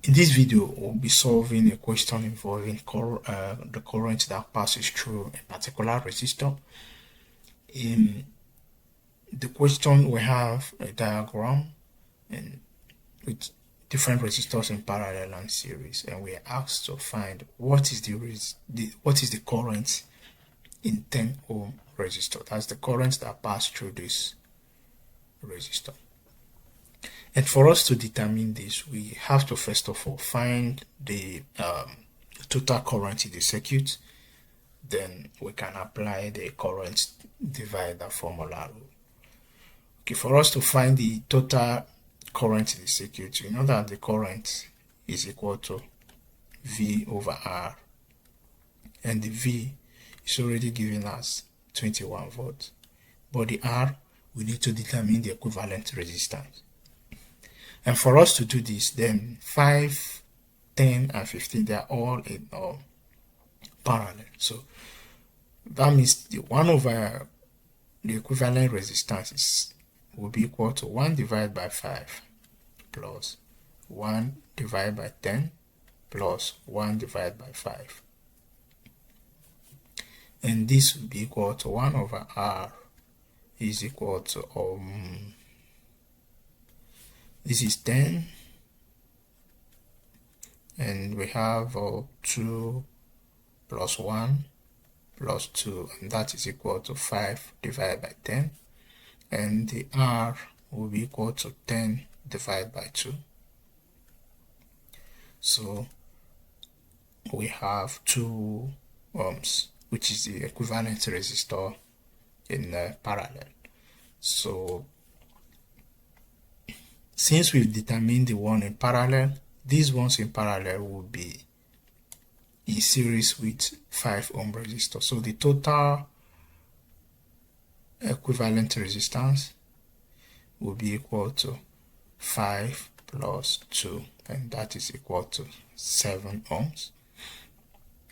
In this video, we'll be solving a question involving the current that passes through a particular resistor. In the question, we have a diagram and with different resistors in parallel and series, and we are asked to find what is the current in 10 ohm resistor. That's the current that passes through this resistor. And for us to determine this, we have to first of all find the total current in the circuit. Then we can apply the current divider formula. Okay, for us to find the total current in the circuit, we know that the current is equal to V over R, and the V is already given us 21 volts, but the R, we need to determine the equivalent resistance. And for us to do this, then 5, 10, and 15, they are all in parallel. So that means the 1 over the equivalent resistance will be equal to 1 divided by 5 plus 1 divided by 10 plus 1 divided by 5. And this will be equal to 1 over R is equal to this is 10, and we have 2 plus 1 plus 2, and that is equal to 5 divided by 10, and the R will be equal to 10 divided by 2. So we have 2 ohms, which is the equivalent resistor in parallel. So since we've determined the one in parallel, these ones in parallel will be in series with 5 ohm resistor. So the total equivalent resistance will be equal to 5 plus 2, and that is equal to 7 ohms.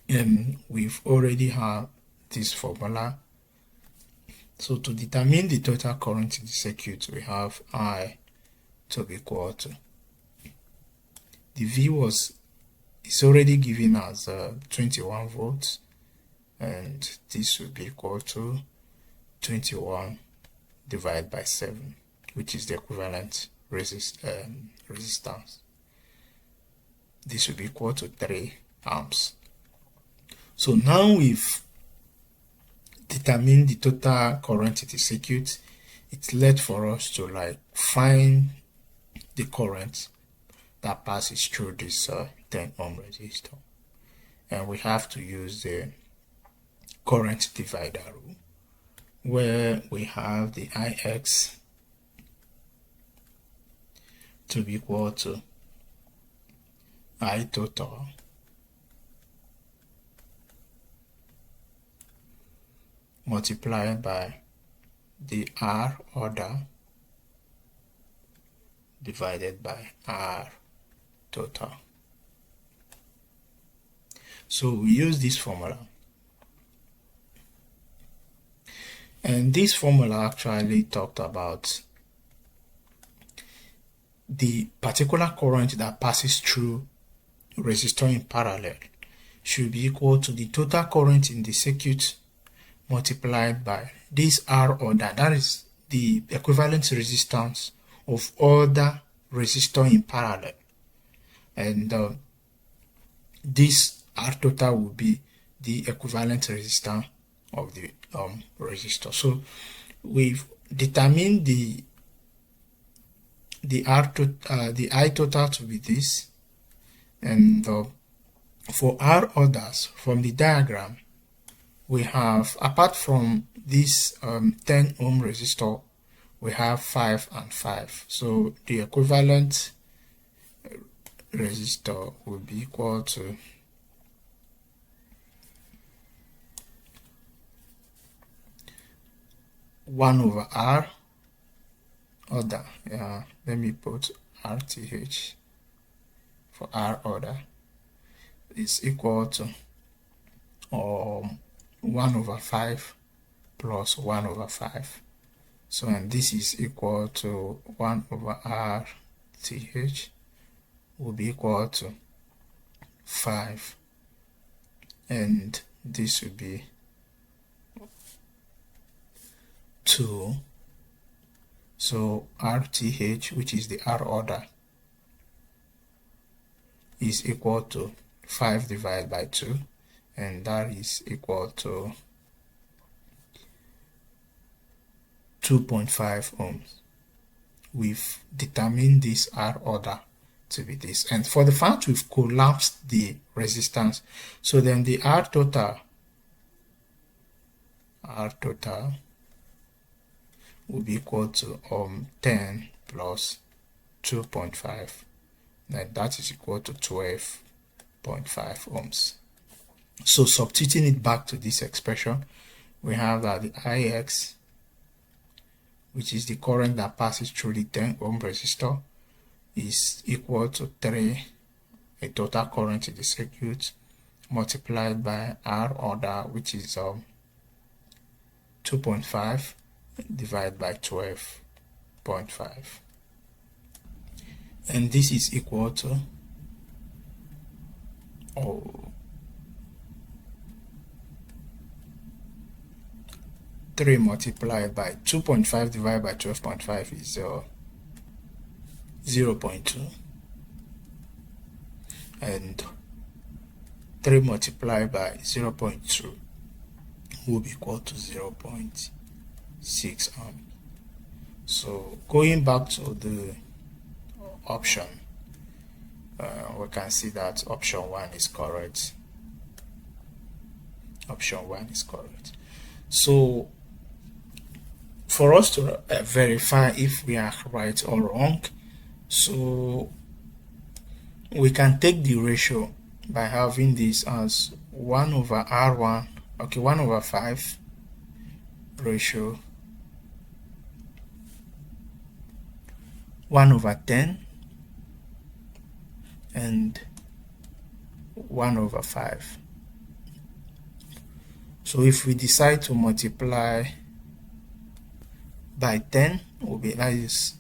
And we've already have this formula. So to determine the total current in the circuit, we have I to be equal to the V is already given as 21 volts, and this will be equal to 21 divided by 7, which is the equivalent resistance. This will be equal to 3 amps. So now we've determined the total current in the circuit. It's left for us to find the current that passes through this 10 ohm resistor, and we have to use the current divider rule, where we have the Ix to be equal to I total multiplied by the R order divided by R total. So we use this formula, and this formula actually talked about the particular current that passes through resistor in parallel should be equal to the total current in the circuit multiplied by this R order, that is the equivalent resistance of all the resistor in parallel, and this R total will be the equivalent resistance of the resistor. So we've determined the I total to be this, and for R orders from the diagram, we have, apart from this 10 ohm resistor, we have 5 and 5. So the equivalent resistor will be equal to one over R order. Let me put RTH for R order is equal to 1 over 5 plus 1 over 5. So, and this is equal to 1 over RTH will be equal to 5, and this will be 2. So RTH, which is the R order, is equal to 5 divided by 2, and that is equal to 2.5 ohms. We've determined this R order to be this, and for the fact we've collapsed the resistance, so then the R total will be equal to 10 plus 2.5, then that is equal to 12.5 ohms. So substituting it back to this expression, we have that the Ix, which is the current that passes through the 10 ohm resistor, is equal to 3, a total current in the circuit, multiplied by R order, which is 2.5 divided by 12.5, and this is equal to 3 multiplied by 2.5 divided by 12.5 is 0.2, and 3 multiplied by 0.2 will be equal to 0.6 ohm. So going back to the option, we can see that option 1 is correct. Option 1 is correct. So for us to verify if we are right or wrong, so we can take the ratio by having this as 1 over R1, okay, 1 over 5 ratio 1 over 10 and 1 over 5. So if we decide to multiply by 10, will be, that is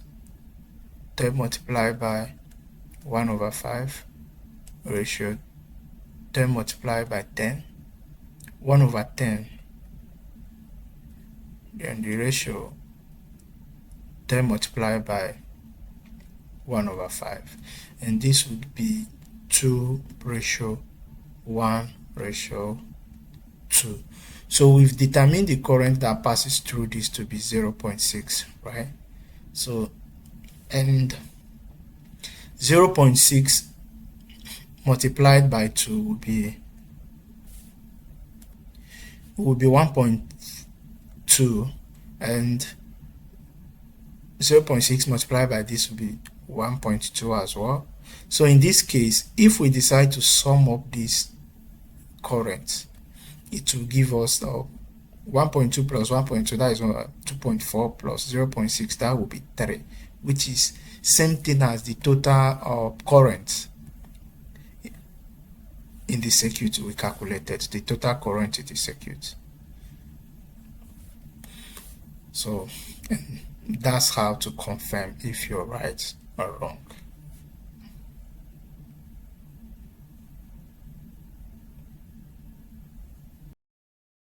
10 multiplied by 1 over 5 ratio 10 multiplied by 10, 1 over 10, then the ratio 10 multiplied by 1 over 5, and this would be 2 ratio 1 ratio 2. So we've determined the current that passes through this to be 0.6, right? So, and 0.6 multiplied by 2 will be 1.2, and 0.6 multiplied by this will be 1.2 as well. So in this case, if we decide to sum up these currents, it will give us 1.2 plus 1.2, that is 2.4 plus 0.6, that will be 3, which is same thing as the total current in the circuit we calculated, the total current in the circuit. So that's how to confirm if you're right or wrong.